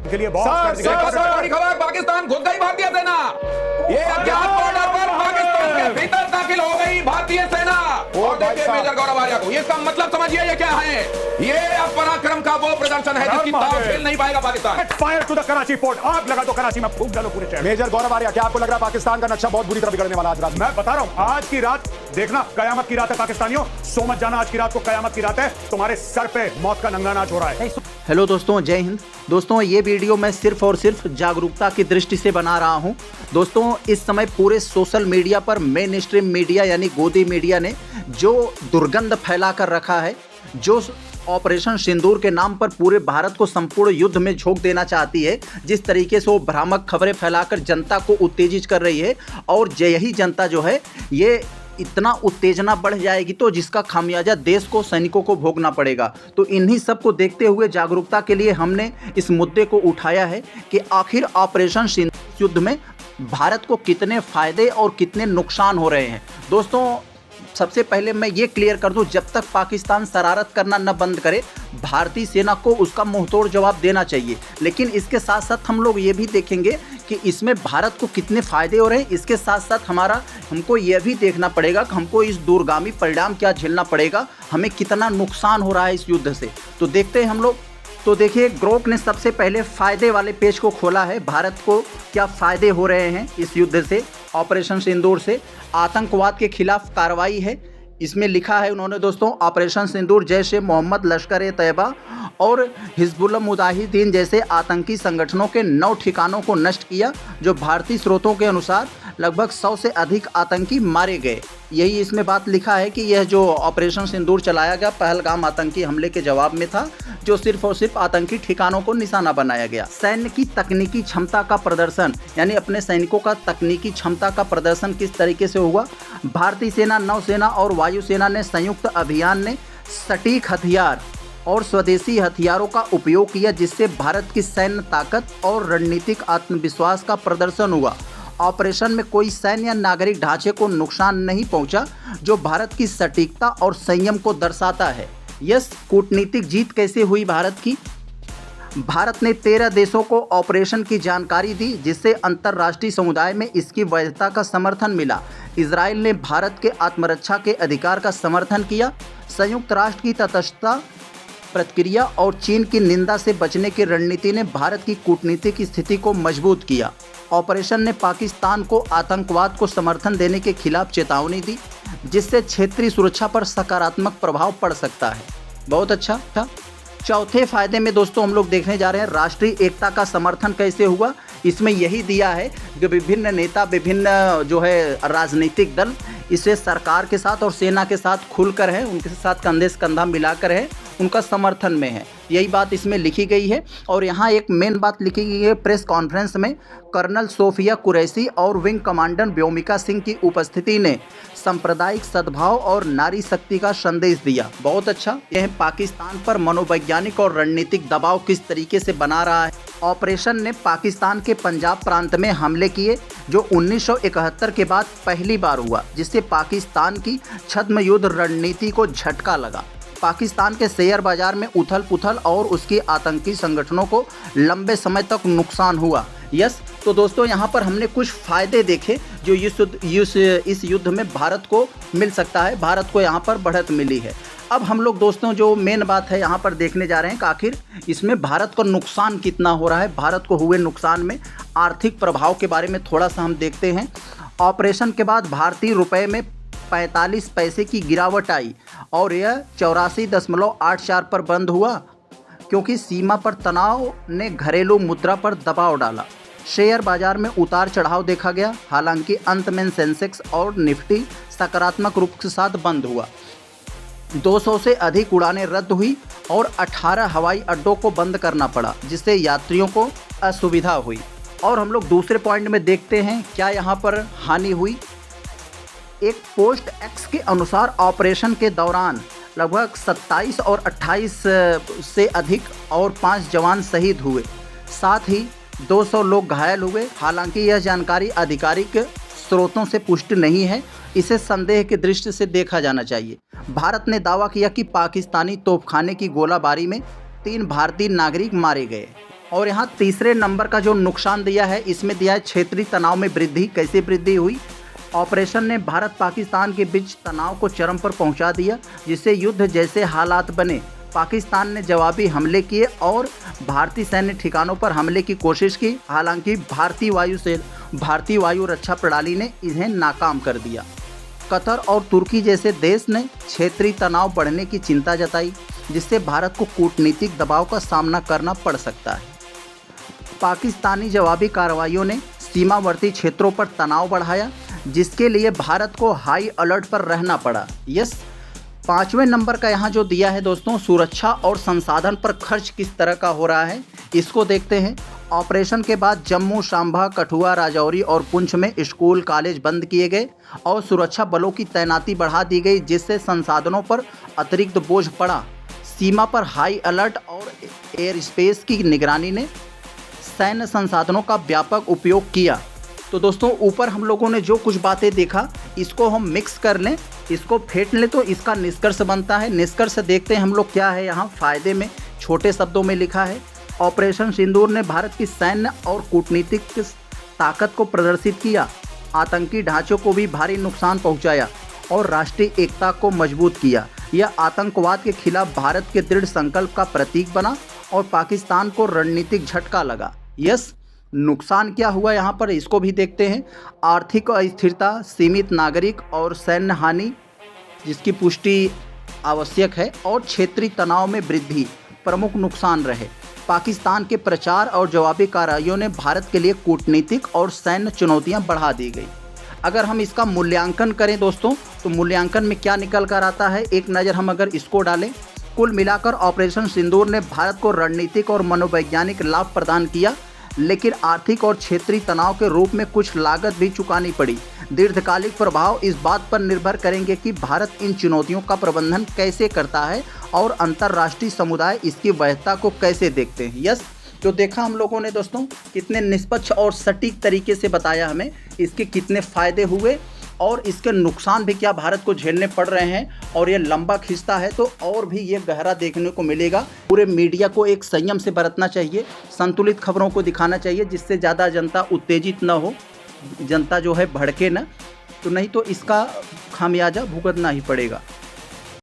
के लिए बहुत बड़ी खबर, पाकिस्तान घुस गई भारतीय सेना। ये अज्ञात बॉर्डर पर पाकिस्तान के भीतर दाखिल हो गई भारतीय सेना। और देखिए मेजर गौरव आर्या को, इसका मतलब समझिए ये क्या है। ये अब पराक्रम का वो प्रदर्शन है जिसकी ताव झेल नहीं पाएगा Pakistan. Fire to the Karachi port, आग लगा दो कराची में, फूंक डालो पूरे शहर। मेजर गौरव आर्या, क्या आपको लग रहा है पाकिस्तान का नक्शा बहुत बुरी तरह बिगड़ने वाला आज रात? मैं बता रहा हूं, आज की रात देखना कयामत की रात है पाकिस्तानियों। सो मत जाना, आज की रात को कयामत की रात है। तुम्हारे सर पे मौत का नंगा नाच हो रहा है। हेलो दोस्तों, जय हिंद। दोस्तों, ये वीडियो मैं सिर्फ और सिर्फ जागरूकता की दृष्टि से बना रहा हूं। दोस्तों, इस समय पूरे सोशल मीडिया पर मेन स्ट्रीम मीडिया यानी गोदी मीडिया ने जो दुर्गंध फैला कर रखा है, जो ऑपरेशन सिंदूर के नाम पर पूरे भारत को संपूर्ण युद्ध में झोंक देना चाहती है, जिस तरीके से वो भ्रामक खबरें फैलाकर जनता को उत्तेजित कर रही है, और यही जनता जो है ये इतना उत्तेजना बढ़ जाएगी तो जिसका खामियाजा देश को, सैनिकों को भोगना पड़ेगा। तो इन्हीं सब को देखते हुए जागरूकता के लिए हमने इस मुद्दे को उठाया है कि आखिर ऑपरेशन सिंदूर युद्ध में भारत को कितने फायदे और कितने नुकसान हो रहे हैं। दोस्तों, सबसे पहले मैं ये क्लियर कर दूं, जब तक पाकिस्तान शरारत करना न बंद करे, भारतीय सेना को उसका मुंहतोड़ जवाब देना चाहिए। लेकिन इसके साथ साथ हम लोग ये भी देखेंगे कि इसमें भारत को कितने फ़ायदे हो रहे हैं। इसके साथ साथ हमको यह भी देखना पड़ेगा कि हमको इस दूरगामी परिणाम क्या झेलना पड़ेगा, हमें कितना नुकसान हो रहा है इस युद्ध से। तो देखते हैं हम लोग। तो देखिए, ग्रोक ने सबसे पहले फ़ायदे वाले पेज को खोला है। भारत को क्या फ़ायदे हो रहे हैं इस युद्ध से, ऑपरेशन सिंदूर से। आतंकवाद के खिलाफ कार्रवाई है, इसमें लिखा है उन्होंने दोस्तों, ऑपरेशन सिंदूर जैश ए मोहम्मद, लश्कर ए तैयबा और हिजबुल मुजाहिदीन जैसे आतंकी संगठनों के 9 ठिकानों को नष्ट किया। जो भारतीय स्रोतों के अनुसार लगभग 100 से अधिक आतंकी मारे गए। यही इसमें बात लिखा है कि यह जो ऑपरेशन सिंदूर चलाया गया पहलगाम आतंकी हमले के जवाब में था, जो सिर्फ और सिर्फ आतंकी ठिकानों को निशाना बनाया गया। सैन्य की तकनीकी क्षमता का प्रदर्शन, यानी अपने सैनिकों का तकनीकी क्षमता का प्रदर्शन किस तरीके से हुआ। भारतीय सेना, नौसेना और वायुसेना ने संयुक्त अभियान ने सटीक हथियार और स्वदेशी हथियारों का उपयोग किया, जिससे भारत की सैन्य ताकत और रणनीतिक आत्मविश्वास का प्रदर्शन हुआ। ऑपरेशन में कोई सैन्य या नागरिक ढांचे को नुकसान नहीं पहुंचा, जो भारत की सटीकता और संयम को दर्शाता है। यह कूटनीतिक जीत कैसे हुई भारत की? भारत ने 13 देशों को ऑपरेशन की जानकारी दी, जिससे अंतर्राष्ट्रीय समुदाय में इसकी वैधता का समर्थन मिला। इजराइल ने भारत के आत्मरक्षा के अधिकार का समर्थन किया। संयुक्त राष्ट्र की तटस्थता प्रतिक्रिया और चीन की निंदा से बचने की रणनीति ने भारत की कूटनीतिक स्थिति को मजबूत किया। ऑपरेशन ने पाकिस्तान को आतंकवाद को समर्थन देने के खिलाफ चेतावनी दी, जिससे क्षेत्रीय सुरक्षा पर सकारात्मक प्रभाव पड़ सकता है। बहुत अच्छा था। चौथे फायदे में दोस्तों हम लोग देखने जा रहे हैं राष्ट्रीय एकता का समर्थन कैसे हुआ। इसमें यही दिया है कि विभिन्न नेता, विभिन्न जो है राजनीतिक दल इसे सरकार के साथ और सेना के साथ खुलकर है, उनके साथ कंधे से कंधा मिलाकर है, उनका समर्थन में है। यही बात इसमें लिखी गई है। और यहाँ एक मेन बात लिखी गई है, प्रेस कॉन्फ्रेंस में कर्नल सोफिया कुरैशी और विंग कमांडर व्योमिका सिंह की उपस्थिति ने सांप्रदायिक सद्भाव और नारी शक्ति का संदेश दिया। बहुत अच्छा। यह पाकिस्तान पर मनोवैज्ञानिक और रणनीतिक दबाव किस तरीके से बना रहा है। ऑपरेशन ने पाकिस्तान के पंजाब प्रांत में हमले किए, जो 1971 के बाद पहली बार हुआ, जिससे पाकिस्तान की छद्म युद्ध रणनीति को झटका लगा। पाकिस्तान के शेयर बाजार में उथल पुथल और उसके आतंकी संगठनों को लंबे समय तक नुकसान हुआ। यस, तो दोस्तों यहाँ पर हमने कुछ फ़ायदे देखे जो इस युद्ध में भारत को मिल सकता है। भारत को यहाँ पर बढ़त मिली है। अब हम लोग दोस्तों जो मेन बात है यहाँ पर देखने जा रहे हैं कि आखिर इसमें भारत को नुकसान कितना हो रहा है। भारत को हुए नुकसान में आर्थिक प्रभाव के बारे में थोड़ा सा हम देखते हैं। ऑपरेशन के बाद भारतीय रुपये में 45 पैसे की गिरावट आई और यह 84.84 पर बंद हुआ, क्योंकि सीमा पर तनाव ने घरेलू मुद्रा पर दबाव डाला। शेयर बाजार में उतार चढ़ाव देखा गया, हालांकि अंत में सेंसेक्स और निफ्टी सकारात्मक रूप के साथ बंद हुआ। 200 से अधिक उड़ानें रद्द हुई और 18 हवाई अड्डों को बंद करना पड़ा, जिससे यात्रियों को असुविधा हुई। और हम लोग दूसरे पॉइंट में देखते हैं क्या यहाँ पर हानि हुई। एक पोस्ट एक्स के अनुसार ऑपरेशन के दौरान लगभग 27 और 28 से अधिक और 5 जवान शहीद हुए, साथ ही 200 लोग घायल हुए। हालांकि यह जानकारी आधिकारिक स्रोतों से पुष्टि नहीं है, इसे संदेह की दृष्टि से देखा जाना चाहिए। भारत ने दावा किया कि पाकिस्तानी तोपखाने की गोलाबारी में 3 भारतीय नागरिक मारे गए। और यहाँ तीसरे नंबर का जो नुकसान दिया है इसमें दिया है क्षेत्रीय तनाव में वृद्धि। कैसे वृद्धि हुई? ऑपरेशन ने भारत पाकिस्तान के बीच तनाव को चरम पर पहुंचा दिया, जिससे युद्ध जैसे हालात बने। पाकिस्तान ने जवाबी हमले किए और भारतीय सैन्य ठिकानों पर हमले की कोशिश की। हालांकि भारतीय वायु रक्षा प्रणाली ने इन्हें नाकाम कर दिया। कतर और तुर्की जैसे देश ने क्षेत्रीय तनाव बढ़ने की चिंता जताई, जिससे भारत को कूटनीतिक दबाव का सामना करना पड़ सकता है। पाकिस्तानी जवाबी कार्रवाइयों ने सीमावर्ती क्षेत्रों पर तनाव बढ़ाया, जिसके लिए भारत को हाई अलर्ट पर रहना पड़ा। यस, 5वें नंबर का यहाँ जो दिया है दोस्तों, सुरक्षा और संसाधन पर खर्च किस तरह का हो रहा है, इसको देखते हैं। ऑपरेशन के बाद जम्मू, सांभा, कठुआ, राजौरी और पुंछ में स्कूल कॉलेज बंद किए गए और सुरक्षा बलों की तैनाती बढ़ा दी गई, जिससे संसाधनों पर अतिरिक्त बोझ पड़ा। सीमा पर हाई अलर्ट और एयर स्पेस की निगरानी ने सैन्य संसाधनों का व्यापक उपयोग किया। तो दोस्तों, ऊपर हम लोगों ने जो कुछ बातें देखा, इसको हम मिक्स कर लें, इसको फेंट लें तो इसका निष्कर्ष बनता है। निष्कर्ष देखते हैं हम लोग क्या है। यहाँ फायदे में छोटे शब्दों में लिखा है, ऑपरेशन सिंदूर ने भारत की सैन्य और कूटनीतिक ताकत को प्रदर्शित किया, आतंकी ढांचों को भी भारी नुकसान पहुंचाया और राष्ट्रीय एकता को मजबूत किया। यह आतंकवाद के खिलाफ भारत के दृढ़ संकल्प का प्रतीक बना और पाकिस्तान को रणनीतिक झटका लगा। यस, नुकसान क्या हुआ यहाँ पर, इसको भी देखते हैं। आर्थिक अस्थिरता, सीमित नागरिक और सैन्य हानि जिसकी पुष्टि आवश्यक है, और क्षेत्रीय तनाव में वृद्धि प्रमुख नुकसान रहे। पाकिस्तान के प्रचार और जवाबी कार्रवाइयों ने भारत के लिए कूटनीतिक और सैन्य चुनौतियां बढ़ा दी गई। अगर हम इसका मूल्यांकन करें दोस्तों, तो मूल्यांकन में क्या निकल कर आता है, एक नज़र हम अगर इसको डालें। कुल मिलाकर ऑपरेशन सिंदूर ने भारत को रणनीतिक और मनोवैज्ञानिक लाभ प्रदान किया, लेकिन आर्थिक और क्षेत्रीय तनाव के रूप में कुछ लागत भी चुकानी पड़ी। दीर्घकालिक प्रभाव इस बात पर निर्भर करेंगे कि भारत इन चुनौतियों का प्रबंधन कैसे करता है और अंतर्राष्ट्रीय समुदाय इसकी वैधता को कैसे देखते हैं। यस, जो देखा हम लोगों ने दोस्तों, कितने निष्पक्ष और सटीक तरीके से बताया हमें इसके कितने फ़ायदे हुए और इसके नुकसान भी क्या भारत को झेलने पड़ रहे हैं। और ये लंबा खिंचता है तो और भी ये गहरा देखने को मिलेगा। पूरे मीडिया को एक संयम से बरतना चाहिए, संतुलित खबरों को दिखाना चाहिए, जिससे ज़्यादा जनता उत्तेजित न हो, जनता जो है भड़के न, तो नहीं तो इसका खामियाजा भुगतना ही पड़ेगा।